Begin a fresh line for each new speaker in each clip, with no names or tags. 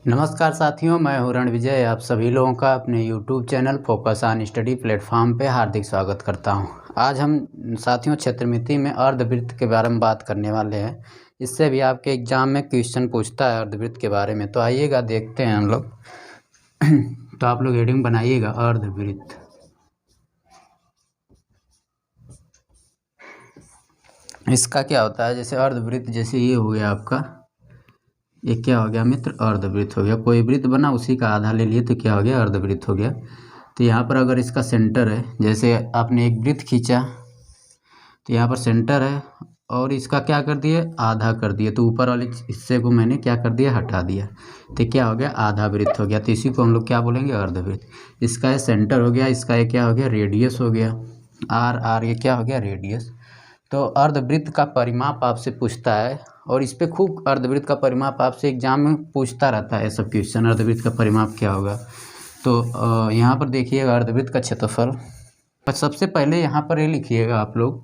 नमस्कार साथियों, मैं हूं रणविजय। आप सभी लोगों का अपने YouTube channel focus on study platform पे हार्दिक स्वागत करता हूं। आज हम साथियों क्षेत्रमिति में अर्धवृत्त के बारे में बात करने वाले हैं। इससे भी आपके एग्जाम में क्वेश्चन पूछता है अर्धवृत्त के बारे में, तो आइएगा देखते हैं हम लोग। तो आप लोग हेडिंग बनाइएगा अर्धवृत्त। इसका क्या होता है, जैसे अर्धवृत्त, जैसे ये हो गया आपका, ये क्या हो गया मित्र, अर्धवृत्त हो गया। कोई वृत्त बना उसी का आधा ले लिए तो क्या हो गया, अर्धवृत्त हो गया। तो यहाँ पर अगर इसका सेंटर है, जैसे आपने एक वृत्त खींचा तो यहाँ पर सेंटर है और इसका क्या कर दिए, आधा कर दिए। तो ऊपर वाले हिस्से को मैंने क्या कर दिया, हटा दिया, तो क्या हो गया, आधा वृत्त हो गया। तो इसी को हम लोग क्या बोलेंगे, अर्धवृत्त। इसका ये सेंटर हो गया, इसका ये क्या हो गया, रेडियस हो गया, आर ये क्या हो गया, रेडियस। तो अर्धवृत्त का परिमाप आपसे पूछता है और इस पे खूब अर्धवृत्त का परिमाप आपसे एग्जाम में पूछता रहता है सब क्वेश्चन, अर्धवृत्त का परिमाप क्या होगा। तो यहाँ पर देखिएगा अर्धवृत्त का क्षेत्रफल। सबसे पहले यहाँ पर ये लिखिएगा आप लोग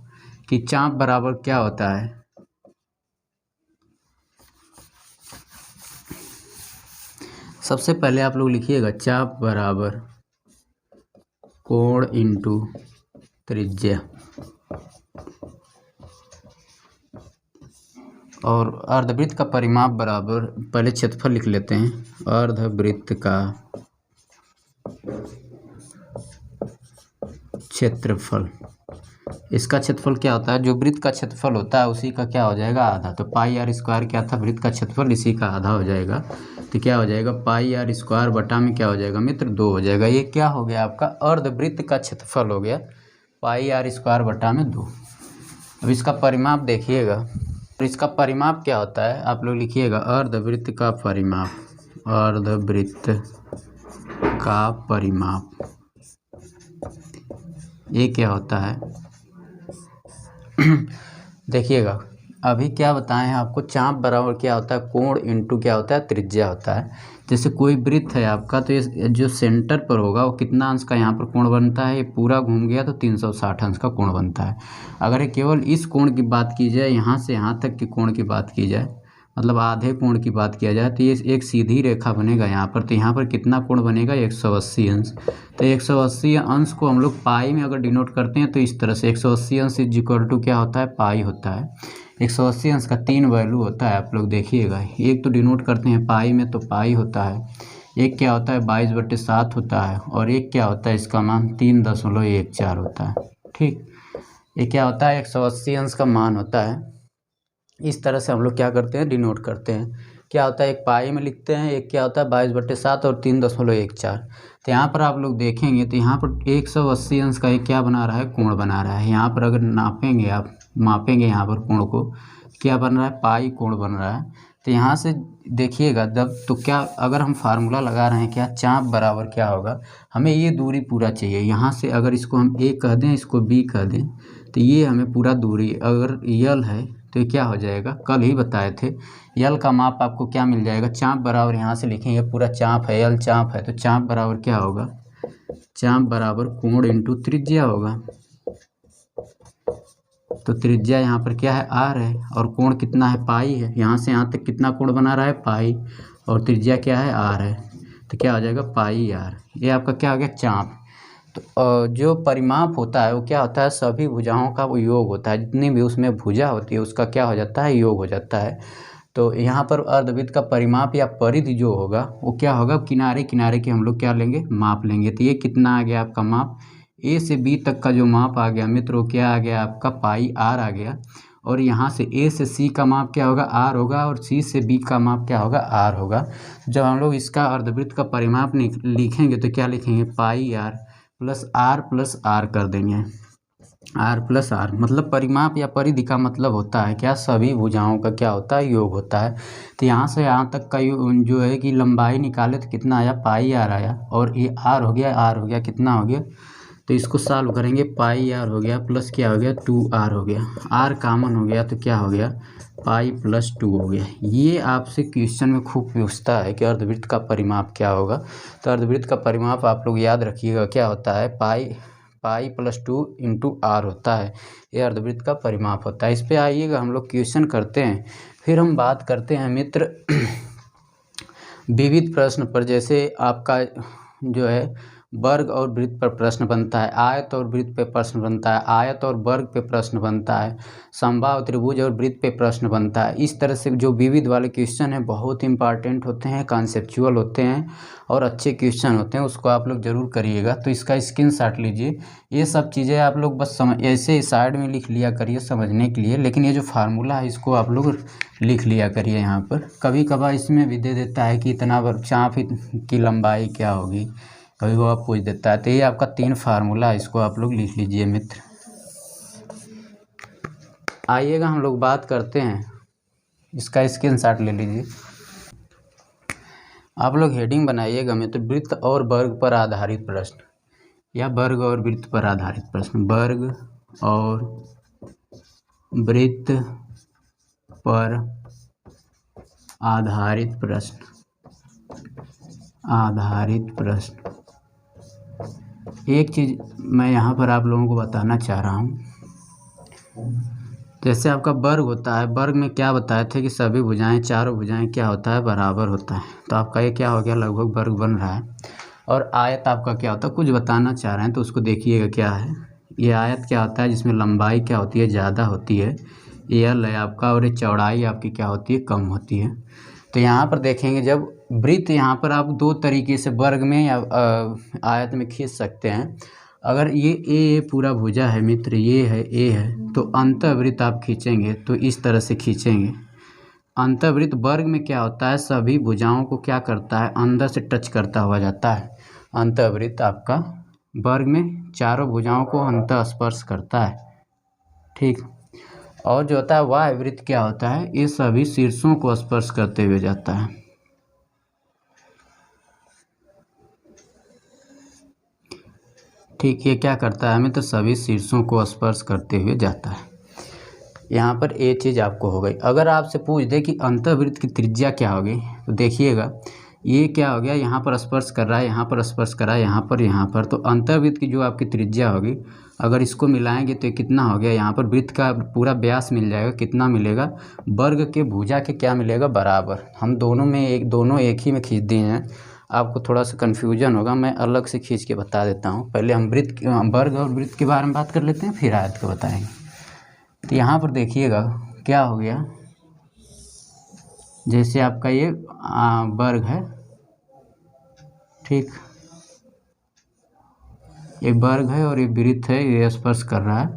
कि चाप बराबर क्या होता है। सबसे पहले आप लोग लिखिएगा चाप बराबर कोण इंटू त्रिज्या, और अर्धवृत्त का परिमाप बराबर, पहले क्षेत्रफल लिख लेते हैं, अर्धवृत्त का क्षेत्रफल। इसका क्षेत्रफल क्या होता है, जो वृत्त का क्षेत्रफल होता है उसी का क्या हो जाएगा, आधा। तो पाई आर स्क्वायर क्या था, वृत्त का क्षेत्रफल, इसी का आधा हो जाएगा। तो क्या हो जाएगा, पाई आर स्क्वायर बटा में क्या हो जाएगा मित्र, 2 हो जाएगा। ये क्या हो गया आपका, अर्धवृत्त का क्षेत्रफल हो गया, पाई आर स्क्वायर बटा में 2। अब इसका परिमाप देखिएगा, तो इसका परिमाप क्या होता है आप लोग लिखिएगा, अर्धवृत्त का परिमाप, अर्धवृत्त का परिमाप ये क्या होता है। देखिएगा अभी क्या बताएं आपको, चाप बराबर क्या होता है, कोण इंटू क्या होता है, त्रिज्या होता है। जैसे कोई वृत्त है आपका, तो ये जो सेंटर पर होगा वो कितना अंश का यहाँ पर कोण बनता है, ये पूरा घूम गया तो 360 अंश का कोण बनता है। अगर ये केवल इस कोण की बात की जाए, यहाँ से यहाँ तक के कोण की बात की जाए, मतलब आधे कोण की बात किया जाए, तो ये एक सीधी रेखा बनेगा यहाँ पर। तो यहाँ पर कितना कोण बनेगा, 180 अंश। तो 180 अंश को हम लोग पाई में अगर डिनोट करते हैं तो इस तरह से 180 अंश इज इक्वल टू क्या होता है, पाई होता है। 180 अंश का 3 वैल्यू होता है, आप लोग देखिएगा। एक तो डिनोट करते हैं पाई में तो पाई होता है, एक क्या होता है 22/7 होता है, और एक क्या होता है इसका मान 3.14 होता है। ठीक, ये क्या होता है, 180 अंश का मान होता है। इस तरह से हम लोग क्या करते हैं, डिनोट करते हैं। क्या होता है, एक पाई में लिखते हैं, एक क्या होता है 22/7 और 3.14। तो यहाँ पर आप लोग देखेंगे तो यहाँ पर 180 अंश का एक क्या बना रहा है, कोण बना रहा है। यहाँ पर अगर नापेंगे, आप मापेंगे यहाँ पर कोण को, क्या बन रहा है, पाई कोण बन रहा है। तो यहाँ से देखिएगा जब, तो क्या अगर हम फार्मूला लगा रहे हैं, क्या चाप बराबर क्या होगा, हमें ये दूरी पूरा चाहिए। यहाँ से अगर इसको हम ए कह दें, इसको बी कह दें, तो ये हमें पूरा दूरी, अगर यल है तो क्या हो जाएगा, कल ही बताए थे, यल का माप आपको क्या मिल जाएगा, चाप बराबर, यहाँ से लिखेंगे पूरा चाप है, यल चाप है, तो चाप बराबर क्या होगा, चाप बराबर कोण इंटू त्रिज्या होगा। तो त्रिज्या यहाँ पर क्या है, आर है, और कोण कितना है, पाई है। यहाँ से यहाँ तक कितना कोण बना रहा है, पाई, और त्रिज्या क्या है, आर है। तो क्या हो जाएगा, पाई आर। ये आपका क्या हो गया, चाप। तो जो परिमाप होता है वो क्या होता है, सभी भुजाओं का वो योग होता है। जितनी भी उसमें भुजा होती है उसका क्या हो जाता है, योग हो जाता है। तो यहाँ पर अर्धवृत्त का परिमाप या परिधि जो होगा वो क्या होगा, किनारे किनारे के हम लोग क्या लेंगे, माप लेंगे। तो ये कितना आ गया आपका माप, ए से बी तक का जो माप आ गया मित्रों, क्या आ गया आपका, पाई आर आ गया। और यहाँ से ए से सी का माप क्या होगा, आर होगा, और सी से बी का माप क्या होगा, आर होगा। जब हम लोग इसका अर्धवृत्त का परिमाप लिखेंगे तो क्या लिखेंगे, पाई आर प्लस आर कर देंगे, आर प्लस आर। मतलब परिमाप या परिधि का मतलब होता है क्या, सभी भुजाओं का क्या होता है, योग होता है। तो यहाँ से यहाँ तक का जो है कि लंबाई निकाले तो कितना आया, पाई आर आया, और ये आर हो गया, कितना हो गया, तो इसको सॉल्व करेंगे, पाई आर हो गया प्लस क्या हो गया, 2r हो गया, आर कॉमन हो गया तो क्या हो गया, पाई प्लस 2 हो गया। ये आपसे क्वेश्चन में खूब पूछता है कि अर्धवृत्त का परिमाप क्या होगा। तो अर्धवृत्त का परिमाप आप लोग याद रखिएगा क्या होता है, पाई प्लस 2 इंटू आर होता है। ये अर्धवृत्त का परिमाप होता है। इस पे आइएगा, हम लोग क्वेश्चन करते हैं, फिर हम बात करते हैं मित्र विविध प्रश्न पर, जैसे आपका जो है वर्ग और वृत्त पर प्रश्न बनता है, आयत और वृत्त पे प्रश्न बनता है, आयत और वर्ग पे प्रश्न बनता है, समबाहु त्रिभुज और वृत्त पे प्रश्न बनता है। इस तरह से जो विविध वाले क्वेश्चन हैं बहुत इंपॉर्टेंट होते हैं, कॉन्सेप्चुअल होते हैं और अच्छे क्वेश्चन होते हैं, उसको आप लोग ज़रूर करिएगा। तो इसका स्क्रीनशॉट लीजिए। ये सब चीज़ें आप लोग बस ऐसे साइड में लिख लिया करिए समझने के लिए, लेकिन ये जो फार्मूला है इसको आप लोग लिख लिया करिए यहाँ पर। कभी कभार इसमें भी दे देता है कि इतना चाप की लंबाई क्या होगी, कभी वो आप पूछ देता है। तो ये आपका 3 फार्मूला है, इसको आप लोग लिख लीजिए मित्र। आइएगा हम लोग बात करते हैं, इसका स्क्रीनशॉट ले लीजिए। आप लोग हेडिंग बनाइएगा मित्र, वृत्त और वर्ग पर आधारित प्रश्न, या वर्ग और वृत्त पर आधारित प्रश्न, वर्ग और वृत्त पर आधारित प्रश्न, आधारित प्रश्न। एक चीज़ मैं यहाँ पर आप लोगों को बताना चाह रहा हूँ, जैसे आपका वर्ग होता है, वर्ग में क्या बताए थे कि सभी भुजाएं, चारों भुजाएं क्या होता है, बराबर होता है। तो आपका ये क्या हो गया, लगभग वर्ग बन रहा है। और आयत आपका क्या होता है, कुछ बताना चाह रहे हैं तो उसको देखिएगा क्या है। ये आयत क्या होता है, जिसमें लंबाई क्या होती है, ज़्यादा होती है, एल है आपका, और ये चौड़ाई आपकी क्या होती है, कम होती है। तो यहाँ पर देखेंगे जब वृत्त, यहाँ पर आप 2 तरीके से वर्ग में या आयत में खींच सकते हैं। अगर ये ए पूरा भुजा है मित्र, ये है ए है, तो अंतःवृत्त आप खींचेंगे तो इस तरह से खींचेंगे। अंतःवृत्त वर्ग में क्या होता है, सभी भुजाओं को क्या करता है, अंदर से टच करता हुआ जाता है। अंतःवृत्त आपका वर्ग में चारों भुजाओं को अंतः स्पर्श करता है, ठीक। और जो होता है वाह्य वृत्त क्या होता है, ये सभी शीर्षों को स्पर्श करते हुए जाता है, ठीक। ये क्या करता है मित्र, सभी शीर्षों को स्पर्श करते हुए जाता है। यहाँ पर ये चीज़ आपको हो गई। अगर आपसे पूछ दे कि अंतःवृत्त की त्रिज्या क्या होगी, तो देखिएगा ये क्या हो गया, यहाँ पर स्पर्श कर रहा है, यहाँ पर स्पर्श कर रहा है, यहाँ पर। तो अंतःवृत्त की जो आपकी त्रिज्या होगी, अगर इसको मिलाएंगे तो कितना हो गया, यहाँ पर वृत्त का पूरा व्यास मिल जाएगा। कितना मिलेगा, वर्ग के भुजा के क्या मिलेगा, बराबर। हम दोनों एक ही में खींच दिए हैं, आपको थोड़ा सा कन्फ्यूजन होगा, मैं अलग से खींच के बता देता हूँ। पहले हम वर्ग और वृत्त के बारे में बात कर लेते हैं, फिर आयत को बताएंगे। तो यहाँ पर देखिएगा क्या हो गया, जैसे आपका ये वर्ग है, ठीक, ये वर्ग है और ये वृत्त है, ये स्पर्श कर रहा है।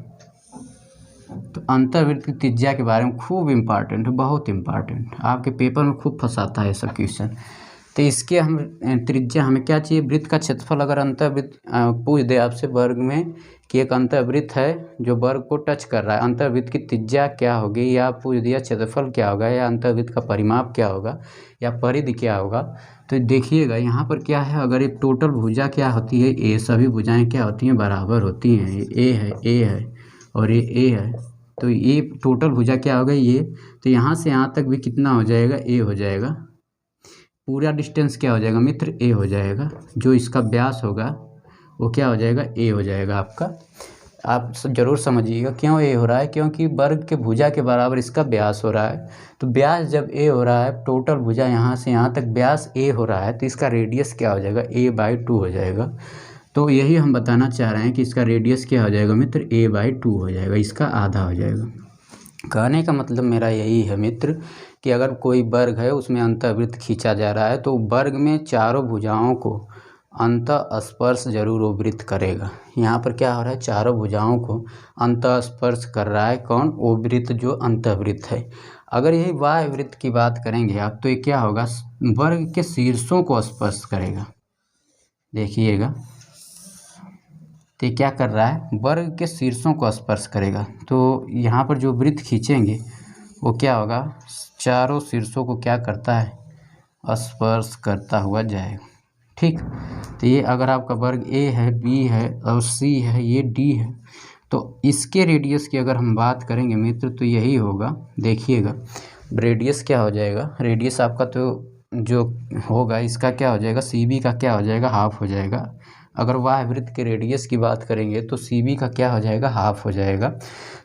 तो अंतःवृत्त की त्रिज्या के बारे में खूब इम्पॉर्टेंट है, बहुत इम्पॉर्टेंट, आपके पेपर में खूब फंसाता है सब क्वेश्चन। तो इसके हम त्रिज्या हमें क्या चाहिए, वृत्त का क्षेत्रफल। अगर अंतःवृत्त पूछ दे आपसे वर्ग में कि एक अंतःवृत्त है जो वर्ग को टच कर रहा है, अंतःवृत्त की त्रिज्या क्या होगी, या पूछ दिया क्षेत्रफल क्या होगा, या अंतःवृत्त का परिमाप क्या होगा, या परिधि क्या होगा। तो देखिएगा यहाँ पर क्या है, अगर एक टोटल भुजा क्या होती है, ए, सभी भुजाएं क्या होती हैं, बराबर होती हैं। ये ए है और ये ए है, तो ये टोटल भुजा क्या होगा, ये। तो यहाँ से यहाँ तक भी कितना हो जाएगा, ए हो जाएगा। पूरा डिस्टेंस क्या हो जाएगा मित्र, ए हो जाएगा। जो इसका व्यास होगा वो क्या हो जाएगा, ए हो जाएगा आपका। आप ज़रूर समझिएगा क्यों ए हो रहा है, क्योंकि वर्ग के भुजा के बराबर इसका व्यास हो रहा है। तो व्यास जब ए हो रहा है, टोटल भुजा यहाँ से यहाँ तक व्यास ए हो रहा है, तो इसका रेडियस क्या हो जाएगा, a/2 हो जाएगा। तो यही हम बताना चाह रहे हैं कि इसका रेडियस क्या हो जाएगा मित्र, a/2 हो जाएगा, इसका आधा हो जाएगा। कहने का मतलब मेरा यही है मित्र कि अगर कोई वर्ग है उसमें अंतःवृत्त खींचा जा रहा है, तो वर्ग में चारों भुजाओं को अंतः स्पर्श जरूर वो वृत्त करेगा। यहाँ पर क्या हो रहा है, चारों भुजाओं को अंतः स्पर्श कर रहा है, कौन, वो वृत्त जो अंतःवृत्त है। अगर यही वाह्य वृत्त की बात करेंगे आप, तो ये क्या होगा, वर्ग के शीर्षों को स्पर्श करेगा। देखिएगा तो ये क्या कर रहा है, वर्ग के शीर्षों को स्पर्श करेगा। तो यहाँ पर जो वृत्त खींचेंगे वो क्या होगा, चारों शीर्षों को क्या करता है, स्पर्श करता हुआ जाएगा, ठीक। तो ये अगर आपका वर्ग ए है, बी है और सी है, ये डी है, तो इसके रेडियस की अगर हम बात करेंगे मित्र, तो यही होगा। देखिएगा रेडियस क्या हो जाएगा, रेडियस आपका तो जो होगा इसका क्या हो जाएगा, सी बी का क्या हो जाएगा, हाफ हो जाएगा। अगर वाह्य वृत्त के रेडियस की बात करेंगे तो सी बी का क्या हो जाएगा, हाफ हो जाएगा,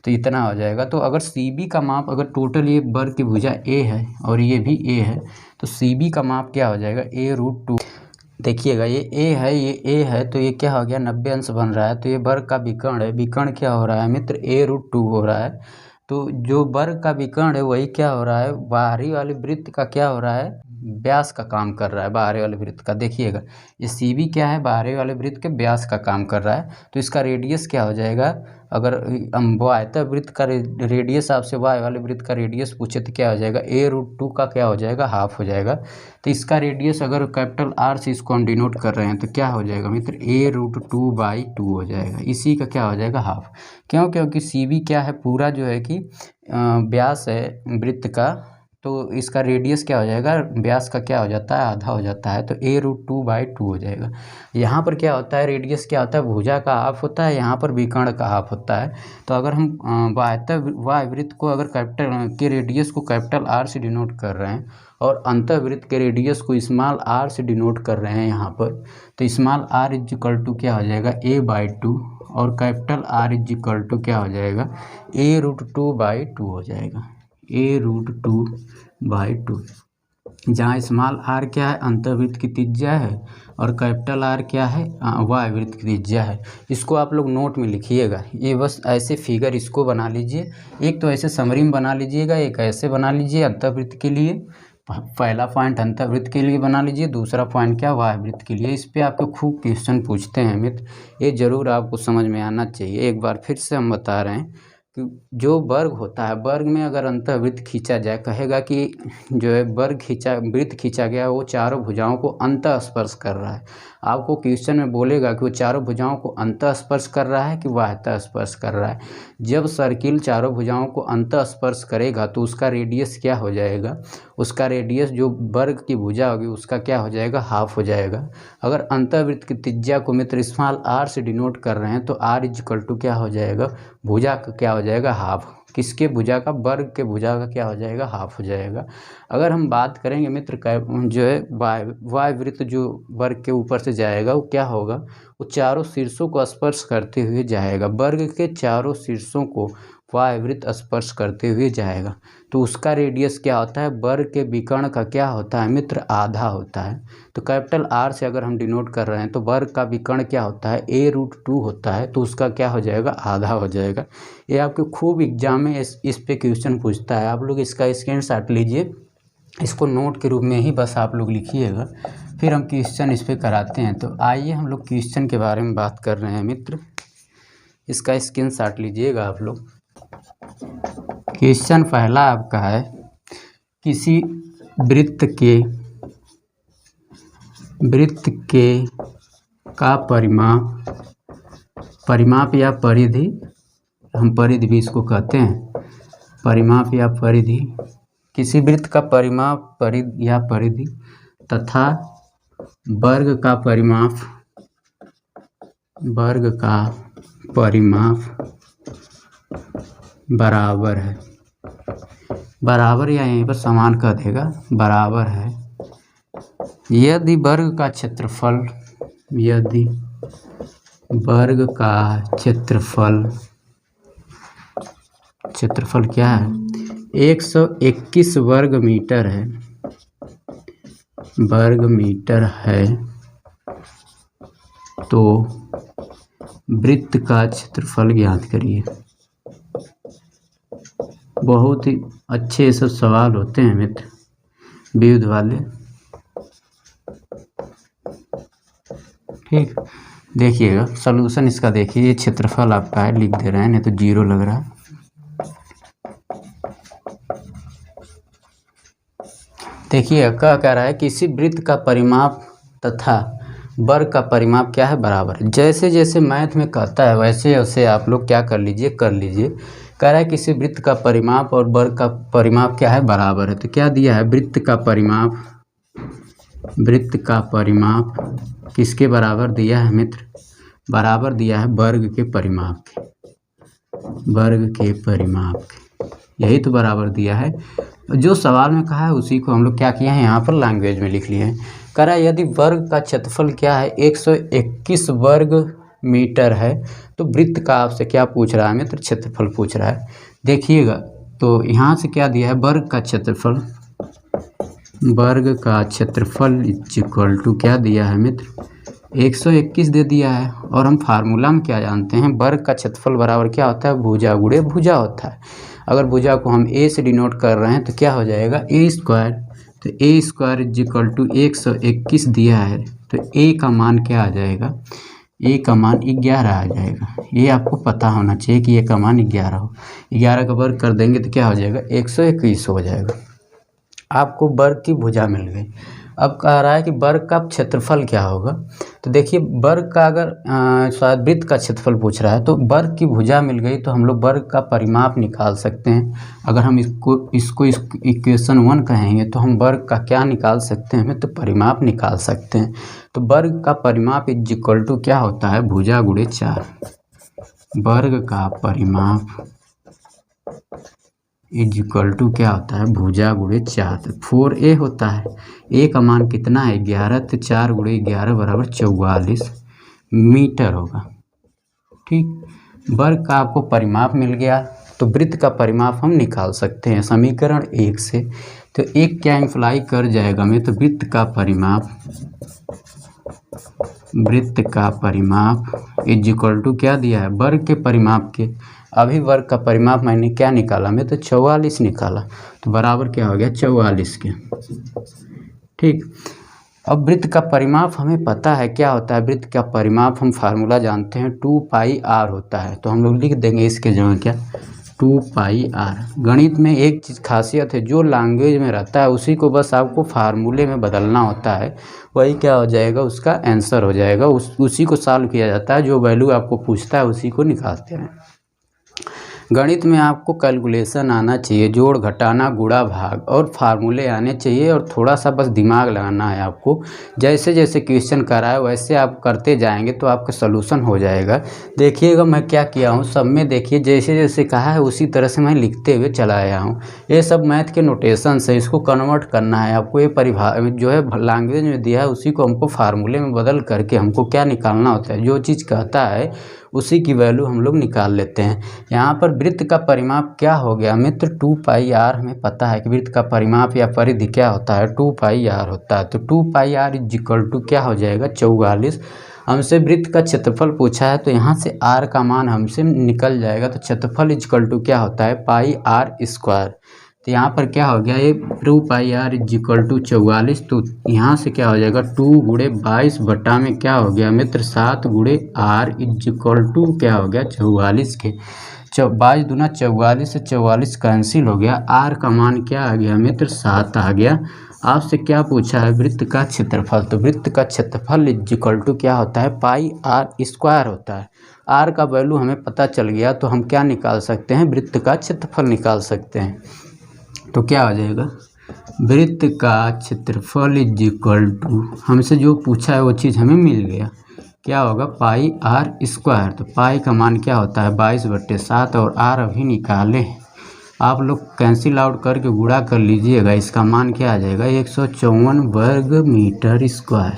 तो इतना हो जाएगा। तो अगर सी बी का माप, अगर टोटल ये वर्ग की भुजा ए है और ये भी ए है, तो तो CB का माप क्या हो जाएगा a√2। देखिएगा ये a है तो ये क्या हो गया 90 अंश बन रहा है, तो ये वर्ग का विकर्ण है। विकर्ण क्या हो रहा है मित्र a√2 हो रहा है। तो जो वर्ग का विकर्ण है वही क्या हो रहा है बाहरी वाले वृत्त का क्या हो रहा है व्यास का काम कर रहा है। बाहरी वाले वृत्त का देखिएगा ये CB क्या है बाहरी वाले वृत्त के व्यास का काम कर रहा है। तो इसका रेडियस क्या हो जाएगा, अगर वो आयता वृत्त का रेडियस आपसे वाई वाले वृत्त का रेडियस पूछे तो क्या हो जाएगा a√2 का क्या हो जाएगा हाफ हो जाएगा। तो इसका रेडियस अगर कैपिटल R से इसको हम डिनोट कर रहे हैं तो क्या हो जाएगा मित्र a√2/2 हो जाएगा। इसी का क्या हो जाएगा हाफ। क्यों, क्योंकि CB क्या है पूरा जो है कि व्यास है वृत्त का, तो इसका रेडियस क्या हो जाएगा व्यास का क्या हो जाता है आधा हो जाता है, तो a√2/2 हो जाएगा। यहाँ पर क्या होता है रेडियस क्या होता है भुजा का हाफ होता है, यहाँ पर विकर्ण का हाफ होता है। तो अगर हम वाय वृत्त को अगर कैपिटल के रेडियस को कैपिटल R से डिनोट कर रहे हैं और अंतःवृत्त के रेडियस को स्मॉल r से डिनोट कर रहे हैं यहाँ पर, तो स्मॉल r इक्वल टू क्या हो जाएगा a/2 और कैपिटल R इक्वल टू क्या हो जाएगा a√2/2 हो जाएगा a√2/2। जहाँ स्मॉल r क्या है अंतःवृत्त की त्रिज्या है और कैपिटल R क्या है वाय वृत्त की त्रिज्या है। इसको आप लोग नोट में लिखिएगा, ये बस ऐसे फिगर इसको बना लीजिए। एक तो ऐसे समरी में बना लीजिएगा, एक ऐसे बना लीजिए अंतःवृत्त के लिए। पहला पॉइंट अंतःवृत्त के लिए बना लीजिए, दूसरा पॉइंट क्या वाय वृत्त के लिए। इस पे आपको खूब क्वेश्चन पूछते हैं मित्र, ये ज़रूर आपको समझ में आना चाहिए। एक बार फिर से हम बता रहे हैं कि जो वर्ग होता है वर्ग में अगर अंतःवृत्त खींचा जाए, कहेगा कि जो है वृत्त खींचा गया वो चारों भुजाओं को अंतः स्पर्श कर रहा है। आपको क्वेश्चन में बोलेगा कि वो चारों भुजाओं को अंतः स्पर्श कर रहा है कि बाह्यतः स्पर्श कर रहा है। जब सर्किल चारों भुजाओं को अंतः स्पर्श करेगा तो उसका रेडियस क्या हो जाएगा, उसका रेडियस जो वर्ग की भुजा होगी उसका क्या हो जाएगा हाफ हो जाएगा। अगर अंतःवृत्त की त्रिज्या को मित्र स्मॉल r से डिनोट कर रहे हैं तो r इक्वल टू क्या हो जाएगा भुजा का क्या हो जाएगा हाफ। किसके भुजा का वर्ग के भुजा का क्या हो जाएगा हाफ हो जाएगा। अगर हम बात करेंगे मित्र जो है वाय वृत्त जो वर्ग के ऊपर से जाएगा वो क्या होगा, वो चारों शीर्षों को स्पर्श करते हुए जाएगा। वर्ग के चारों शीर्षों को वाय वृत्त स्पर्श करते हुए जाएगा, तो उसका रेडियस क्या होता है वर्ग के विकर्ण का क्या होता है मित्र आधा होता है। तो कैपिटल R से अगर हम डिनोट कर रहे हैं तो वर्ग का विकर्ण क्या होता है a√2 होता है, तो उसका क्या हो जाएगा आधा हो जाएगा। ये आपके खूब एग्जाम में इस पे क्वेश्चन पूछता है। आप लोग इसका स्क्रीनशॉट लीजिए, इसको नोट के रूप में ही बस आप लोग लिखिएगा, फिर हम क्वेश्चन इस पे कराते हैं। तो आइए हम लोग क्वेश्चन के बारे में बात कर रहे हैं मित्र, इसका स्क्रीनशॉट लीजिएगा आप लोग। क्वेश्चन पहला आपका है किसी वृत्त के का परिमाप या परिधि, हम परिधि भी इसको कहते हैं, परिमाप या परिधि, किसी वृत्त का परिमाप या परिधि तथा वर्ग का परिमाप बराबर है, बराबर या यहीं पर समान कह देगा बराबर है यदि वर्ग का क्षेत्रफल क्या है 121 वर्ग मीटर है, तो वृत्त का क्षेत्रफल ज्ञात करिए। बहुत ही अच्छे सब सवाल होते हैं मित्र विविध वाले। ठीक, देखिएगा सॉल्यूशन इसका देखिए, ये क्षेत्रफल आपका है, लिख दे रहे हैं नहीं तो 0 लग रहा है। देखिए क्या कह रहा है, किसी वृत्त का परिमाप तथा वर्ग का परिमाप क्या है बराबर है। जैसे जैसे मैथ में कहता है वैसे वैसे आप लोग क्या कर लीजिए कह रहा है किसी वृत्त का परिमाप और वर्ग का परिमाप क्या है बराबर है। तो क्या दिया है वृत्त का परिमाप किसके बराबर दिया है मित्र, बराबर दिया है वर्ग के परिमाप के, यही तो बराबर दिया है। जो सवाल में कहा है उसी को हम लोग क्या किए हैं यहाँ पर लैंग्वेज में लिख लिए हैं। कह रहा है यदि वर्ग का क्षेत्रफल क्या है 121 वर्ग मीटर है, तो वृत्त का आपसे क्या पूछ रहा है मित्र क्षेत्रफल पूछ रहा है। देखिएगा तो यहाँ से क्या दिया है वर्ग का क्षेत्रफल वर्ग का क्षेत्रफल इक्वल टू क्या दिया है मित्र, 121 दे दिया है। और हम फार्मूला में क्या जानते हैं, वर्ग का क्षेत्रफल बराबर क्या होता है, भुजा गुणे भुजा होता है। अगर भुजा को हम ए से डिनोट कर रहे हैं तो क्या हो जाएगा, ए स्क्वायर। तो ए स्क्वायर इक्वल टू 121 दिया है, तो ए का मान क्या आ जाएगा, ए का मान 11 आ जाएगा। ये आपको पता होना चाहिए कि ए का मान 11 हो। 11 का वर्ग कर देंगे तो क्या हो जाएगा, 121 हो जाएगा। आपको वर्ग की भुजा मिल गई। अब कह रहा है कि वर्ग का क्षेत्रफल क्या होगा। तो देखिए वर्ग का अगर शायद वृत्त का क्षेत्रफल पूछ रहा है, तो वर्ग की भुजा मिल गई तो हम लोग वर्ग का परिमाप निकाल सकते हैं। अगर हम इसको इक्वेशन 1 कहेंगे तो हम वर्ग का क्या निकाल सकते हैं, तो परिमाप निकाल सकते हैं। तो वर्ग का परिमाप इज इक्वल टू क्या होता है, भुजा गुणे 4। वर्ग का परिमाप इज इक्वल टू क्या होता है, भुजा गुणे 4। तो 4a होता है, a का मान कितना है 11, तो 4 गुणे 11 बराबर 44 मीटर होगा। ठीक, वर्ग का आपको परिमाप मिल गया, तो वृत्त का परिमाप हम निकाल सकते हैं समीकरण 1 से। तो एक क्या इम्प्लाई कर जाएगा हमें, तो वृत्त का परिमाप इज इक्वल टू क्या दिया है, वर्ग के परिमाप के। अभी वर्ग का परिमाप मैंने क्या निकाला, मैं तो 44 निकाला, तो बराबर क्या हो गया 44 के। ठीक, अब वृत्त का परिमाप हमें पता है क्या होता है, वृत्त का परिमाप हम फार्मूला जानते हैं 2πr होता है। तो हम लोग लिख देंगे इसके जगह क्या, 2πr। गणित में एक चीज़ खासियत है, जो लैंग्वेज में रहता है उसी को बस आपको फार्मूले में बदलना होता है, वही क्या हो जाएगा, उसका आंसर हो जाएगा। उसी को सॉल्व किया जाता है, जो वैल्यू आपको पूछता है उसी को निकालते हैं। गणित में आपको कैलकुलेशन आना चाहिए, जोड़ घटाना गुणा भाग और फार्मूले आने चाहिए, और थोड़ा सा बस दिमाग लगाना है आपको। जैसे जैसे क्वेश्चन कराए वैसे आप करते जाएंगे तो आपका सलूशन हो जाएगा। देखिएगा मैं क्या किया हूँ, सब में देखिए जैसे जैसे कहा है उसी तरह से मैं लिखते हुए चला आया हूँ। ये सब मैथ के नोटेशन है, इसको कन्वर्ट करना है आपको। ये परिभाषा जो है लैंग्वेज में दिया है उसी को हमको फार्मूले में बदल करके हमको क्या निकालना होता है, जो चीज़ कहता है उसी की वैल्यू हम लोग निकाल लेते हैं। यहाँ पर वृत्त का परिमाप क्या हो गया मित्र, 2πr। हमें पता है कि वृत्त का परिमाप या परिधि क्या होता है, 2πr होता है। तो 2πr इज इक्वल टू क्या हो जाएगा 44। हमसे वृत्त का क्षेत्रफल पूछा है, तो यहाँ से r का मान हमसे निकल जाएगा। तो क्षेत्रफल इज इक्वल टू क्या होता है, πr²। तो यहाँ पर क्या हो गया, ये 2πr इज इक्वल टू 44। तो यहाँ से क्या हो जाएगा 2 गुणे 22 बटा में क्या हो गया मित्र 7 गुणे r इज इक्वल टू क्या हो गया 44 के। 22 दूना 44 से 44 कैंसिल हो गया, r का मान क्या आ गया मित्र 7 आ गया। आपसे क्या पूछा है, वृत्त का क्षेत्रफल। तो वृत्त का क्षेत्रफल इज इक्वल टू क्या होता है, πr² होता है। r का वैल्यू हमें पता चल गया, तो हम क्या निकाल सकते हैं, वृत्त का क्षेत्रफल निकाल सकते हैं। तो क्या हो जाएगा, वृत्त का क्षेत्रफल इज इक्वल टू, हमसे जो पूछा है वो चीज़ हमें मिल गया, क्या होगा πr²। तो पाई का मान क्या होता है 22/7, और r अभी निकाले। आप लोग कैंसिल आउट करके गुणा कर लीजिएगा, इसका मान क्या आ जाएगा 154 वर्ग मीटर स्क्वायर।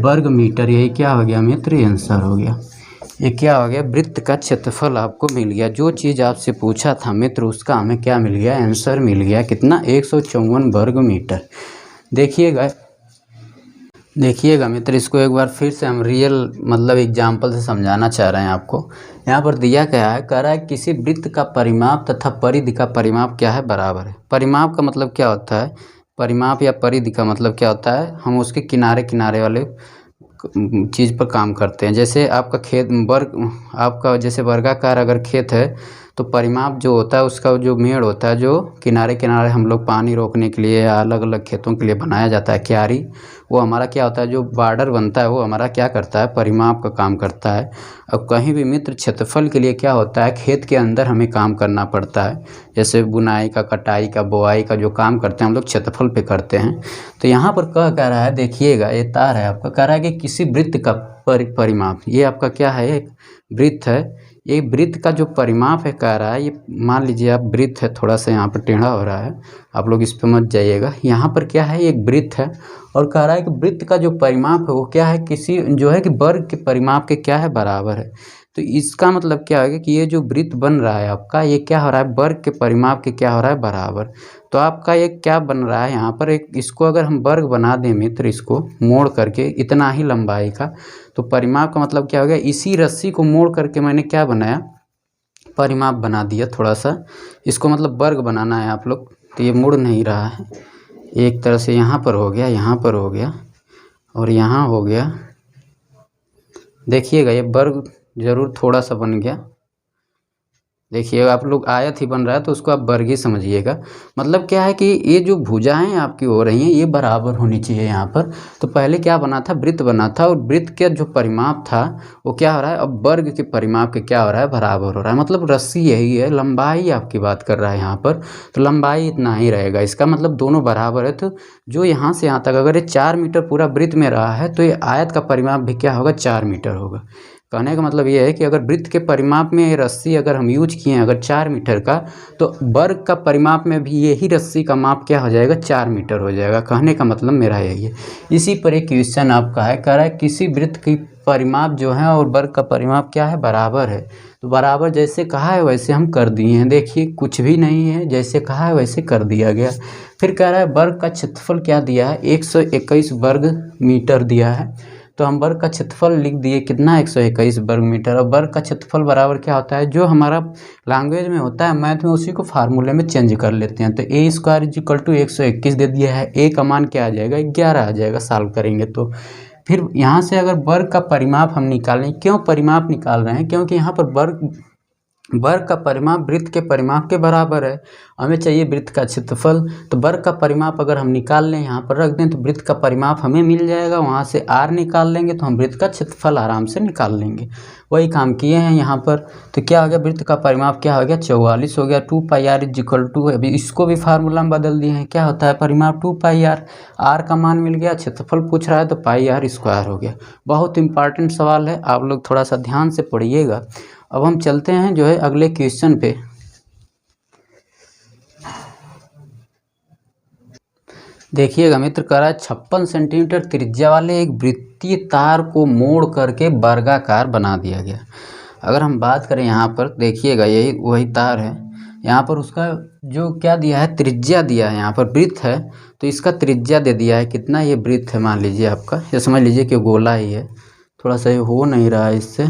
वर्ग मीटर, यही क्या हो गया मित्र, आंसर हो गया। ये क्या हो गया, वृत्त का क्षेत्रफल आपको मिल गया। जो चीज़ आपसे पूछा था मित्र उसका हमें क्या मिल गया, आंसर मिल गया। कितना, 154 वर्ग मीटर। देखिएगा मित्र, इसको एक बार फिर से हम रियल मतलब एग्जाम्पल से समझाना चाह रहे हैं आपको। यहाँ पर दिया क्या है, कह रहा है किसी वृत्त का परिमाप तथा परिधि का परिमाप क्या है, बराबर है। परिमाप का मतलब क्या होता है, परिमाप या परिधि का मतलब क्या होता है, हम उसके किनारे किनारे वाले चीज़ पर काम करते हैं। जैसे आपका खेत वर्ग, आपका जैसे वर्गाकार अगर खेत है तो परिमाप जो होता है उसका जो मेड़ होता है, जो किनारे किनारे हम लोग पानी रोकने के लिए या अलग अलग खेतों के लिए बनाया जाता है क्यारी, वो हमारा क्या होता है, जो बॉर्डर बनता है वो हमारा क्या करता है, परिमाप का काम करता है। अब कहीं भी मित्र क्षेत्रफल के लिए क्या होता है, खेत के अंदर हमें काम करना पड़ता है। जैसे बुनाई का, कटाई का, बोआई का जो काम करते हैं हम लोग क्षेत्रफल पे करते हैं। तो यहाँ पर कह रहा है, देखिएगा ये तार है आपका, कह रहा है कि किसी वृत्त का परिमाप, ये आपका क्या है, एक वृत्त है। ये वृत्त का जो परिमाप है कह रहा है, ये मान लीजिए आप वृत्त है, थोड़ा सा यहाँ पर टेढ़ा हो रहा है, आप लोग इस पर मत जाइएगा। यहाँ पर क्या है, एक वृत्त है, और कह रहा है कि वृत्त का जो परिमाप है वो क्या है, किसी जो है कि वर्ग के परिमाप के क्या है, बराबर है। तो इसका मतलब क्या होगा कि ये जो वृत्त बन रहा है आपका, ये क्या हो रहा है, वर्ग के परिमाप के क्या हो रहा है, बराबर। तो आपका ये क्या बन रहा है यहाँ पर, एक इसको अगर हम वर्ग बना दें मित्र, इसको मोड़ करके इतना ही लंबाई का, तो परिमाप का मतलब क्या हो गया, इसी रस्सी को मोड़ करके मैंने क्या बनाया, परिमाप बना दिया थोड़ा सा। इसको मतलब वर्ग बनाना है आप लोग, तो ये मुड़ नहीं रहा है, एक तरह से यहाँ पर हो गया, यहाँ पर हो गया और यहाँ हो गया। देखिएगा ये वर्ग ज़रूर थोड़ा सा बन गया, देखिएगा आप लोग, आयत ही बन रहा है तो उसको आप वर्ग ही समझिएगा। मतलब क्या है कि ये जो भुजाएं आपकी हो रही हैं ये बराबर होनी चाहिए यहाँ पर। तो पहले क्या बना था, वृत्त बना था, और वृत्त का जो परिमाप था वो क्या हो रहा है, अब वर्ग के परिमाप के क्या हो रहा है, बराबर हो रहा है। मतलब रस्सी यही है, लंबाई आपकी बात कर रहा है यहाँ पर, तो लंबाई इतना ही रहेगा, इसका मतलब दोनों बराबर है। तो जो यहाँ से यहाँ तक अगर ये 4 मीटर पूरा वृत्त में रहा है तो ये आयत का परिमाप भी क्या होगा, 4 मीटर होगा। कहने का मतलब ये है कि अगर वृत्त के परिमाप में ये रस्सी अगर हम यूज किए हैं अगर 4 मीटर का, तो वर्ग का परिमाप में भी यही रस्सी का माप क्या हो जाएगा, 4 मीटर हो जाएगा। कहने का मतलब मेरा यही है। इसी पर एक क्वेश्चन आपका है, कह रहा है किसी वृत्त की परिमाप जो है और वर्ग का परिमाप क्या है, बराबर है। तो बराबर जैसे कहा है वैसे हम कर दिए हैं। देखिए कुछ भी नहीं है, जैसे कहा है वैसे कर दिया गया। फिर कह रहा है वर्ग का क्षेत्रफल क्या दिया है, 121 वर्ग मीटर दिया है। तो हम वर्ग का क्षेत्रफल लिख दिए कितना, 121 वर्ग मीटर। और वर्ग का क्षेत्रफल बराबर क्या होता है, जो हमारा लैंग्वेज में होता है मैथ में, उसी को फार्मूले में चेंज कर लेते हैं। तो ए स्क्वायर इज इक्वल टू 121 दे दिया है, ए का मान क्या आ जाएगा, 11 आ जाएगा सॉल्व करेंगे तो। फिर यहाँ से अगर वर्ग का परिमाप हम निकालें, क्यों परिमाप निकाल रहे हैं, क्योंकि यहाँ पर वर्ग का परिमाप वृत्त के परिमाप के बराबर है। हमें चाहिए वृत्त का क्षेत्रफल, तो वर्ग का परिमाप अगर हम निकाल लें यहाँ पर रख दें तो वृत्त का परिमाप हमें मिल जाएगा। वहाँ से r निकाल लेंगे तो हम वृत्त का क्षेत्रफल आराम से निकाल लेंगे। वही काम किए हैं यहाँ पर। तो क्या हो गया, वृत्त का परिमाप क्या हो गया, 44 हो गया। 2 पाई r इज इक्वल टू, अभी इसको भी फार्मूला में बदल दिए हैं, क्या होता है परिमाप 2 पाई r। r का मान मिल गया, क्षेत्रफल पूछ रहा है तो पाई r स्क्वायर हो गया। बहुत इंपॉर्टेंट सवाल है, आप लोग थोड़ा सा ध्यान से पढ़िएगा। अब हम चलते हैं जो है अगले क्वेश्चन पे। देखिएगा मित्र, कह रहा है 56 सेंटीमीटर त्रिज्या वाले एक वृत्तीय तार को मोड़ करके वर्गाकार बना दिया गया। अगर हम बात करें यहाँ पर, देखिएगा यही वही तार है। यहाँ पर उसका जो क्या दिया है, त्रिज्या दिया है। यहाँ पर वृत्त है तो इसका त्रिज्या दे दिया है कितना, ये वृत्त है मान लीजिए आपका, ये समझ लीजिए कि गोला ही है। थोड़ा सा ये हो नहीं रहा है, इससे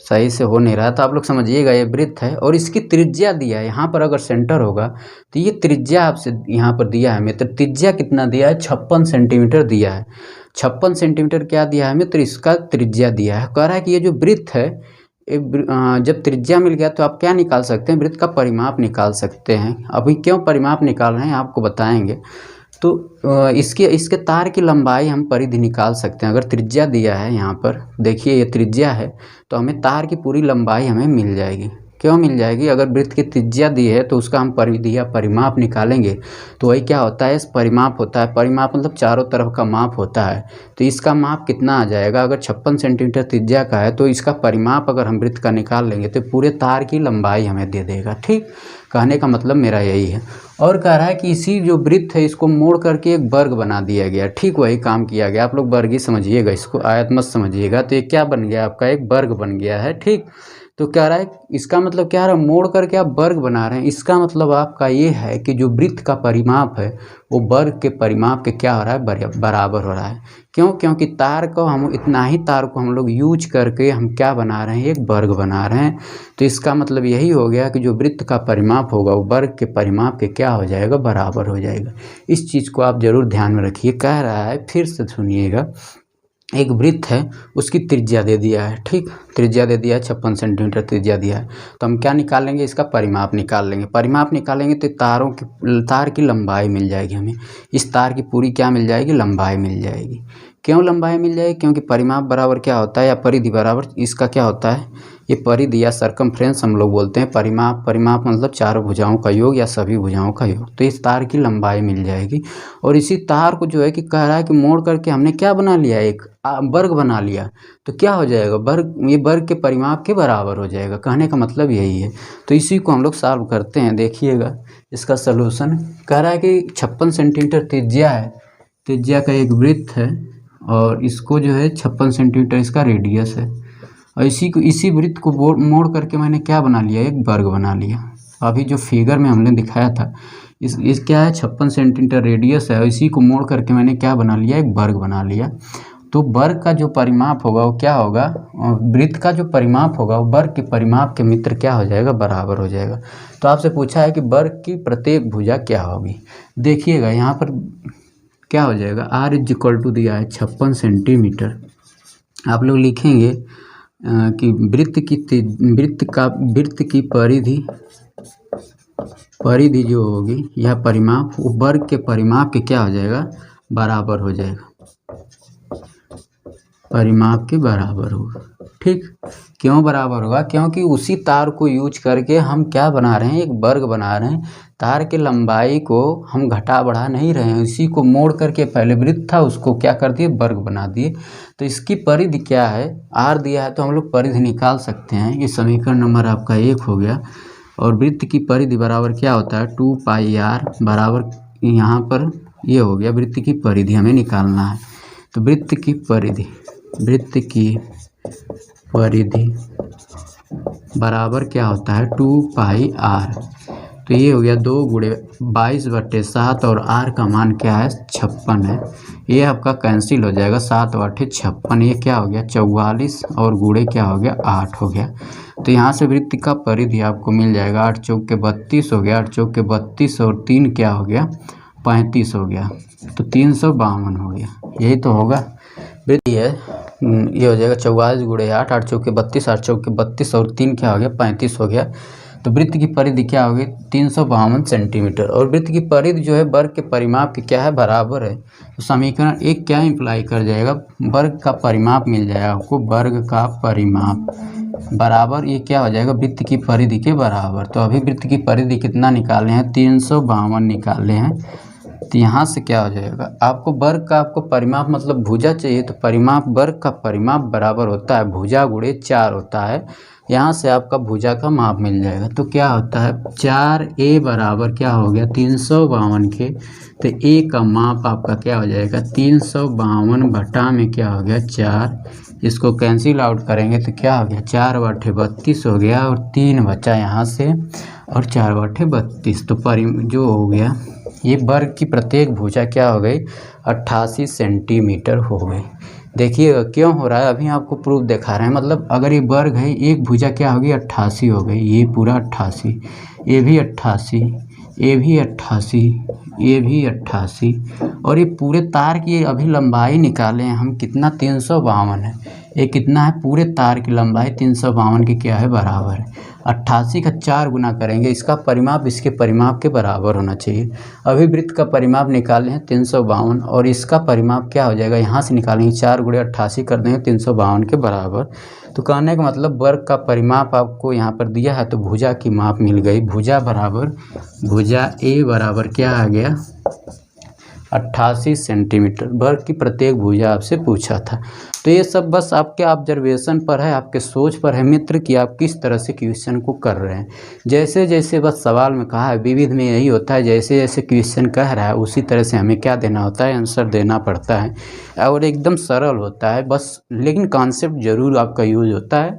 सही से हो नहीं रहा, तो आप लोग समझिएगा ये वृत्त है और इसकी त्रिज्या दिया है। यहाँ पर अगर सेंटर होगा तो ये त्रिज्या आपसे यहाँ पर दिया है मित्र, त्रिज्या कितना दिया है, 56 सेंटीमीटर दिया है। 56 सेंटीमीटर क्या दिया है मित्र, इसका त्रिज्या दिया है। कह रहा है कि ये जो वृत्त है, जब त्रिज्या मिल गया तो आप क्या निकाल सकते हैं, वृत्त का परिमाप निकाल सकते हैं। अभी क्यों परिमाप निकाल रहे हैं आपको बताएंगे। तो इसके तार की लंबाई हम परिधि निकाल सकते हैं। अगर त्रिज्या दिया है यहाँ पर, देखिए ये त्रिज्या है, तो हमें तार की पूरी लंबाई हमें मिल जाएगी। क्यों मिल जाएगी, अगर वृत्त की त्रिज्या दी है तो उसका हम परिधि या परिमाप निकालेंगे तो वही क्या होता है, परिमाप होता है। परिमाप मतलब चारों तरफ का माप होता है। तो इसका माप कितना आ जाएगा, अगर 56 सेंटीमीटर त्रिज्या का है तो इसका परिमाप अगर हम वृत्त का निकाल लेंगे तो पूरे तार की लंबाई हमें दे देगा। ठीक, कहने का मतलब मेरा यही है। और कह रहा है कि इसी जो वृत्त है इसको मोड़ करके एक वर्ग बना दिया गया। ठीक, वही काम किया गया। आप लोग वर्ग ही समझिएगा, इसको आयत मत समझिएगा। तो ये क्या बन गया आपका, एक वर्ग बन गया है। ठीक, तो कह रहा है इसका मतलब क्या है, मोड़ करके आप वर्ग बना रहे हैं। इसका मतलब आपका ये है कि जो वृत्त का परिमाप है वो वर्ग के परिमाप के क्या हो रहा है, बराबर हो रहा है। क्यों, क्योंकि तार को हम इतना ही तार को हम लोग यूज करके हम क्या बना रहे हैं, एक वर्ग बना रहे हैं। तो इसका मतलब यही हो गया कि जो वृत्त का परिमाप होगा वो वर्ग के परिमाप के क्या हो जाएगा, बराबर हो जाएगा। इस चीज़ को आप जरूर ध्यान में रखिए। कह रहा है, फिर से सुनिएगा, एक वृत्त है उसकी त्रिज्या दे दिया है। ठीक, त्रिज्या दे दिया है, 56 सेंटीमीटर त्रिज्या दिया है। तो हम क्या निकालेंगे, इसका परिमाप निकाल लेंगे। परिमाप निकालेंगे तो तार की लंबाई मिल जाएगी हमें। इस तार की पूरी क्या मिल जाएगी, लंबाई मिल जाएगी। क्यों लंबाई मिल जाएगी, क्योंकि परिमाप बराबर क्या होता है, या परिधि बराबर इसका क्या होता है, ये परिधि या सरकमफ्रेंस हम लोग बोलते हैं। परिमाप मतलब चारों भुजाओं का योग या सभी भुजाओं का योग। तो इस तार की लंबाई मिल जाएगी। और इसी तार को जो है कि कह रहा है कि मोड़ करके हमने क्या बना लिया, एक वर्ग बना लिया। तो क्या हो जाएगा, वर्ग, ये वर्ग के परिमाप के बराबर हो जाएगा। कहने का मतलब यही है। तो इसी को हम लोग सॉल्व करते हैं। देखिएगा इसका सलूशन, कह रहा है कि 56 सेंटीमीटर त्रिज्या है, त्रिज्या का एक वृत्त है और इसको जो है 56 सेंटीमीटर इसका रेडियस है। और इसी वृत्त को मोड़ करके मैंने क्या बना लिया, एक वर्ग बना लिया। अभी जो फिगर में हमने दिखाया था इस क्या है 56 सेंटीमीटर रेडियस है, और इसी को मोड़ करके मैंने क्या बना लिया, एक वर्ग बना लिया। तो वर्ग का जो परिमाप होगा वो क्या होगा, वृत्त का जो परिमाप होगा वो वर्ग के परिमाप के मित्र क्या हो जाएगा, बराबर हो जाएगा। तो आपसे पूछा है कि वर्ग की प्रत्येक भुजा क्या होगी। देखिएगा यहाँ पर क्या हो जाएगा, r इज इक्वल टू दिया है 56 सेंटीमीटर। आप लोग लिखेंगे कि वृत्त की परिधि जो होगी यह परिमाप वो वर्ग के परिमाप के क्या हो जाएगा, बराबर हो जाएगा, परिमाप के बराबर होगा। ठीक, क्यों बराबर होगा, क्योंकि उसी तार को यूज करके हम क्या बना रहे हैं, एक वर्ग बना रहे हैं। तार की लंबाई को हम घटा बढ़ा नहीं रहे हैं, इसी को मोड़ करके पहले वृत्त था उसको क्या कर दिए, वर्ग बना दिए। तो इसकी परिधि क्या है, r दिया है तो हम लोग परिधि निकाल सकते हैं। ये समीकरण नंबर आपका 1 हो गया। और वृत्त की परिधि बराबर क्या होता है, 2πr बराबर, यहाँ पर ये हो गया वृत्त की परिधि हमें निकालना है। तो वृत्त की परिधि बराबर क्या होता है, 2πr। तो ये हो गया 2 गुणे 22/7 और r का मान क्या है, 56 है। ये आपका कैंसिल हो जाएगा, 7/56, ये क्या हो गया 44 और गुणे क्या हो गया 8 हो गया। तो यहाँ से वृत्त का परिधि आपको मिल जाएगा, 8 चौक के 32 हो गया, 8 चौक के 32 और 3 क्या हो गया 35 हो गया, तो 352 हो गया। यही तो होगा वृत्ति है। ये हो जाएगा 44 गुणे 8, 8 चौक के 32, 8 चौक के 32 और 3 क्या हो गया 35 हो गया। तो वृत्त की परिधि क्या होगी, 352 सेंटीमीटर। और वृत्त की परिधि जो है वर्ग के परिमाप की क्या है, बराबर है। तो समीकरण 1 क्या इंप्लाई कर जाएगा, वर्ग का परिमाप मिल जाएगा आपको, वर्ग का परिमाप बराबर ये क्या हो जाएगा, वृत्त की परिधि के बराबर। तो अभी वृत्त की परिधि कितना निकाले हैं, 352 निकाले हैं। तो यहाँ से क्या हो जाएगा, आपको वर्ग का आपको परिमाप मतलब भुजा चाहिए, तो परिमाप वर्ग का परिमाप बराबर होता है भुजा गुणे 4 होता है। यहाँ से आपका भुजा का माप मिल जाएगा। तो क्या होता है 4a बराबर क्या हो गया 352 के, तो a का माप आपका क्या हो जाएगा 352 बटा में क्या हो गया 4। इसको कैंसिल आउट करेंगे तो क्या हो गया 4/32 हो गया, और 3 बचा यहाँ से, और 4/32। तो जो हो गया ये वर्ग की प्रत्येक भुजा क्या हो गई 88 सेंटीमीटर हो गई। देखिएगा क्यों हो रहा है, अभी आपको प्रूफ दिखा रहे हैं। मतलब अगर ये वर्ग है, एक भुजा क्या होगी 88 हो गई, ये पूरा 88, ये भी 88, ये भी 88, ये भी 88, और ये पूरे तार की अभी लंबाई निकाले हैं हम कितना 352 है। ये कितना है, पूरे तार की लंबाई 352 की क्या है बराबर है। 88 का 4 गुना करेंगे, इसका परिमाप इसके परिमाप के बराबर होना चाहिए। अभी वृत्त का परिमाप निकाले हैं 352, और इसका परिमाप क्या हो जाएगा, यहाँ से निकालेंगे 4 गुणे 88 कर देंगे 352 के बराबर। तो कहने का मतलब वर्ग का परिमाप आपको यहाँ पर दिया है, तो भुजा की माप मिल गई। भुजा ए बराबर क्या आ गया 88 सेंटीमीटर। वर्ग की प्रत्येक भुजा आपसे पूछा था। तो ये सब बस आपके ऑब्जर्वेशन पर है, आपके सोच पर है मित्र कि आप किस तरह से क्वेश्चन को कर रहे हैं। जैसे जैसे बस सवाल में कहा है, विविध में यही होता है, जैसे जैसे क्वेश्चन कह रहा है उसी तरह से हमें क्या देना होता है, आंसर देना पड़ता है। और एकदम सरल होता है बस, लेकिन कॉन्सेप्ट जरूर आपका यूज होता है।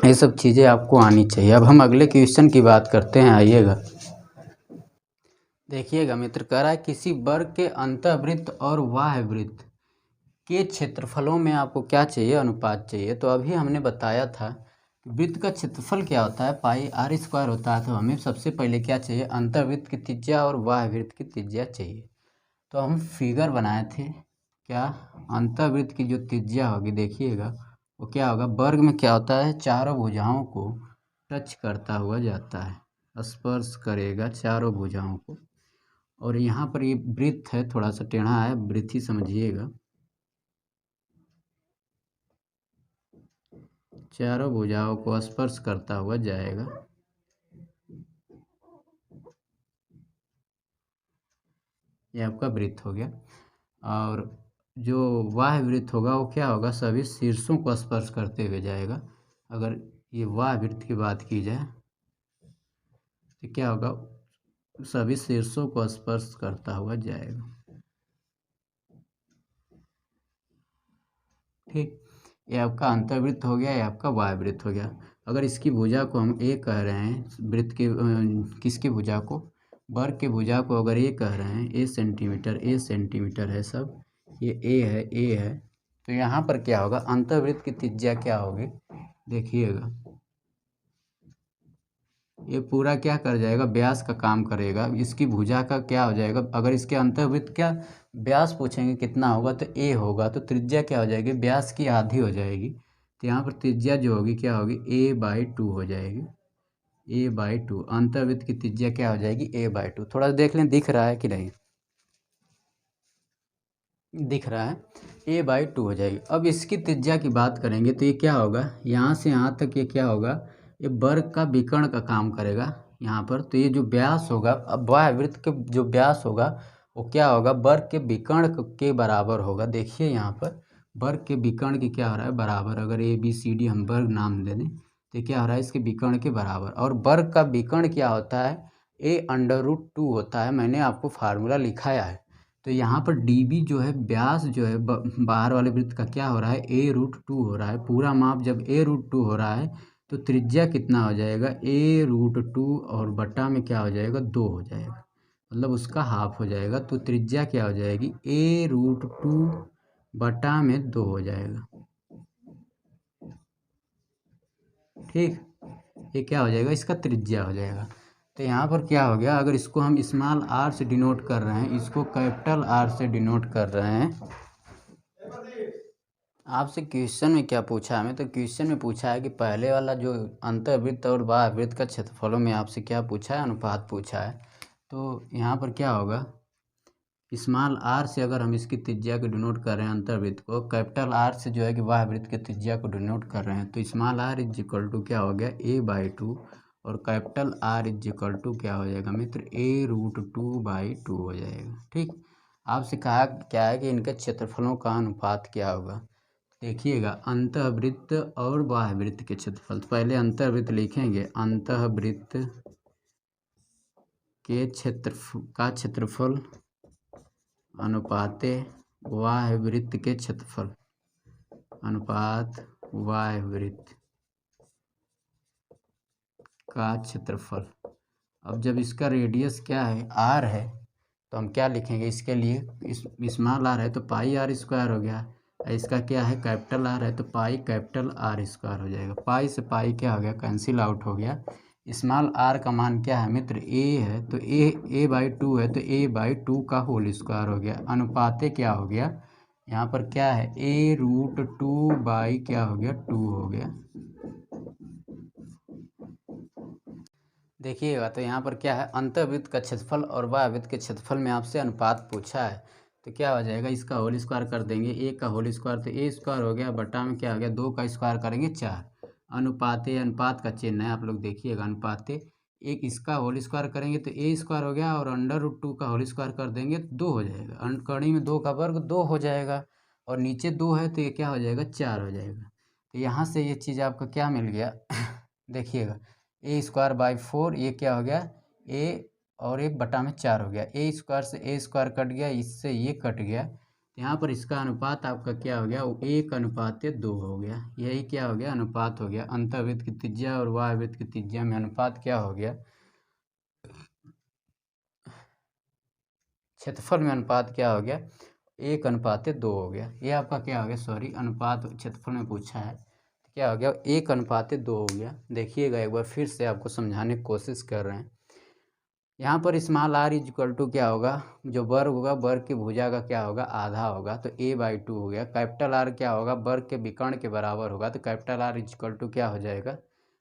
ये सब चीज़ें आपको आनी चाहिए। अब हम अगले क्वेश्चन की बात करते हैं, आइएगा। देखिएगा मित्र, कह रहा है किसी वर्ग के अंतःवृत्त और बाह्य वृत्त के क्षेत्रफलों में आपको क्या चाहिए, अनुपात चाहिए। तो अभी हमने बताया था वृत्त का क्षेत्रफल क्या होता है, πr² होता है। तो हमें सबसे पहले क्या चाहिए, अंतःवृत्त की त्रिज्या और बाह्य वृत्त की त्रिज्या चाहिए। तो हम फिगर बनाए थे, क्या अंतःवृत्त की जो त्रिज्या होगी, देखिएगा वो क्या होगा, वर्ग में क्या होता है, चारों भुजाओं को टच करता हुआ जाता है, स्पर्श करेगा चारों भुजाओं को। और यहाँ पर ये वृत्त है, थोड़ा सा टेढ़ा है, वृत्त ही समझिएगा, चारों भुजाओं को स्पर्श करता हुआ जाएगा। ये आपका वृत्त हो गया। और जो बाह्य वृत्त होगा वो क्या होगा, सभी शीर्षों को स्पर्श करते हुए जाएगा। अगर ये बाह्य वृत्त की बात की जाए तो क्या होगा, सभी शीर्षों को स्पर्श करता हुआ जाएगा। ठीक, ये आपका अंतर्वृत्त हो गया, ये आपका वाह्य वृत्त हो गया। अगर इसकी भुजा को हम ए कह रहे हैं, वृत्त की किसकी भुजा को, वर्ग की भुजा को अगर ए कह रहे हैं, ए सेंटीमीटर है सब, ये ए है, तो यहाँ पर क्या होगा, अंतर्वृत्त की त्रिज्या क्या होगी, देखिएगा ये पूरा क्या कर जाएगा, व्यास का काम करेगा। इसकी भुजा का क्या हो जाएगा, अगर इसके अंतर्वृत्त क्या व्यास पूछेंगे कितना होगा तो ए होगा, तो त्रिज्या क्या हो जाएगी, व्यास की आधी हो जाएगी। तो यहाँ पर त्रिज्या जो होगी क्या होगी, a/2 हो जाएगी, a/2। अंतर्वृत्त की त्रिज्या क्या हो जाएगी, a/2। थोड़ा देख लें दिख रहा है कि नहीं, दिख रहा है, a/2 हो जाएगी। अब इसकी त्रिज्या की बात करेंगे तो ये क्या होगा, यहाँ से यहाँ तक ये क्या होगा, ये वर्ग का विकर्ण का काम करेगा यहाँ पर। तो ये जो व्यास होगा, अब वाह्य वृत्त के जो व्यास होगा वो क्या होगा, वर्ग के विकर्ण के बराबर होगा। देखिए यहाँ पर वर्ग के विकर्ण की क्या हो रहा है, बराबर। अगर ABCD हम वर्ग नाम दे दें तो क्या हो रहा है, इसके विकर्ण के बराबर। और वर्ग का विकर्ण क्या होता है, a√2 होता है। मैंने आपको फार्मूला लिखाया है। तो यहाँ पर dB जो है, व्यास जो है बाहर वाले वृत्त का क्या हो रहा है, a√2 हो रहा है। पूरा माप जब a√2 हो रहा है तो त्रिज्या कितना हो जाएगा, a√2 और बटा में क्या हो जाएगा, 2 हो जाएगा, मतलब उसका हाफ हो जाएगा। तो त्रिज्या क्या हो जाएगी, a√2 बटा में 2 हो जाएगा। ठीक, ये क्या हो जाएगा, इसका त्रिज्या हो जाएगा। तो यहाँ पर क्या हो गया, अगर इसको हम स्मॉल r से डिनोट कर रहे हैं, इसको कैपिटल R से डिनोट कर रहे हैं। आपसे क्वेश्चन में क्या पूछा है, हमें तो क्वेश्चन में पूछा है कि पहले वाला जो अंतर्वृत्त और बाह्य वृत्त का क्षेत्रफलों में आपसे क्या पूछा है, अनुपात पूछा है। तो यहाँ पर क्या होगा, स्मॉल r से अगर हम इसकी त्रिज्या को डिनोट कर रहे हैं अंतर्वृत्त को, कैपिटल R से जो है कि बाह्य वृत्त की त्रिज्या को डिनोट कर रहे हैं, तो small r is equal to क्या हो गया, a/2, और capital R is equal to क्या हो जाएगा मित्र, a√2/2 हो जाएगा। ठीक, आपसे कहा क्या है कि इनके क्षेत्रफलों का अनुपात क्या होगा। देखिएगा, अंतःवृत्त और बाह्य वृत्त के क्षेत्रफल, तो पहले अंतःवृत्त लिखेंगे, अंतःवृत्त के क्षेत्रफल अनुपाते बाह्य वृत्त के क्षेत्रफल, अनुपात बाह्य वृत्त का क्षेत्रफल। अब जब इसका रेडियस क्या है, r है, तो हम क्या लिखेंगे इसके लिए, स्मॉल r है तो πr² हो गया, इसका क्या है, कैपिटल R है तो पाई कैपिटल R² हो जाएगा। पाई से पाई क्या हो गया, कैंसिल आउट हो गया। स्मॉल r का मान क्या है मित्र, a है, तो a/2 है तो a/2 का होल स्क्वायर हो गया। अनुपाते क्या हो गया, यहाँ पर क्या है, a√2 क्या हो गया, 2 हो गया। देखिएगा, तो यहाँ पर क्या है, अंतर्वृत्त का क्षेत्रफल और बाह्य वृत्त के क्षेत्रफल में आपसे अनुपात पूछा है, तो क्या हो जाएगा, इसका होल स्क्वायर कर देंगे, a का होल स्क्वायर तो a² हो गया, बटा में क्या हो गया, 2 का स्क्वायर करेंगे 4। अनुपाते, अनुपात का चिन्ह है, आप लोग देखिएगा, अनुपाते, एक इसका होल स्क्वायर करेंगे तो a² हो गया, और √2 का होल स्क्वायर कर देंगे तो 2 हो जाएगा। अंकड़ी में 2 का वर्ग 2 हो जाएगा, और नीचे 2 है तो ये क्या हो जाएगा, 4 हो जाएगा। तो यहाँ से ये चीज़ आपका क्या मिल गया देखिएगा, a²/4, ये क्या हो गया, a और 1 बटा में 4 हो गया, a² से a² कट गया, इससे ये कट गया। यहाँ पर इसका अनुपात आपका क्या हो गया, 1:2 हो गया। यही क्या हो गया, अनुपात हो गया। अंतर्वृत्त की त्रिज्या और बाह्य वृत्त की त्रिज्या में अनुपात क्या हो गया, क्षेत्रफल में अनुपात क्या हो गया, 1:2 हो गया। ये आपका क्या हो गया, सॉरी, अनुपात क्षेत्रफल में पूछा है, क्या हो गया, 1:2 हो गया। देखिएगा एक बार फिर से आपको समझाने की कोशिश कर रहे हैं। यहाँ पर small r is equal to क्या होगा, जो वर्ग होगा, वर्ग की भुजा का क्या होगा, आधा होगा, तो a/2 हो गया। कैपिटल R क्या होगा, वर्ग के विकर्ण के बराबर होगा, तो capital R is equal to क्या हो जाएगा,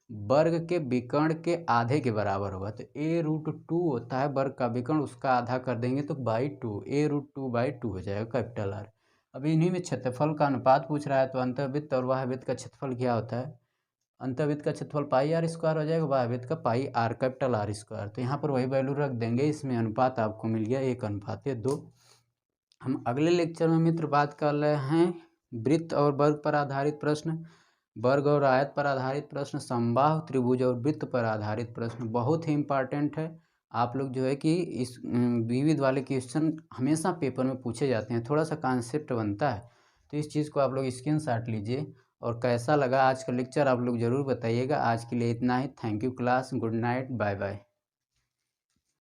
वर्ग के विकर्ण के आधे के बराबर होगा। तो a√2 होता है वर्ग का विकर्ण, उसका आधा कर देंगे तो /2, a√2/2 हो जाएगा कैपिटल R। अब इन्हीं में क्षेत्रफल का अनुपात पूछ रहा है, तो अंतर्वृत्त और बाह्य वृत्त का क्षेत्रफल क्या होता है, अंतर्वृत्त का क्षेत्रफल πr² हो जाएगा, बाह्य वृत्त का πr कैपिटल R²। तो यहाँ पर वही वैल्यू रख देंगे, इसमें अनुपात आपको मिल गया 1:2। हम अगले लेक्चर में मित्र बात कर रहे हैं वृत्त और वर्ग पर आधारित प्रश्न, वर्ग और आयत पर आधारित प्रश्न, समबाहु त्रिभुज और वृत्त पर आधारित प्रश्न। बहुत ही इंपॉर्टेंट है। आप लोग जो है कि इस विविध वाले क्वेश्चन हमेशा पेपर में पूछे जाते हैं, थोड़ा सा कॉन्सेप्ट बनता है, तो इस चीज़ को आप लोग स्क्रीनशॉट लीजिए और कैसा लगा आज का लेक्चर आप लोग ज़रूर बताइएगा। आज के लिए इतना ही। Thank you class, good night, bye bye.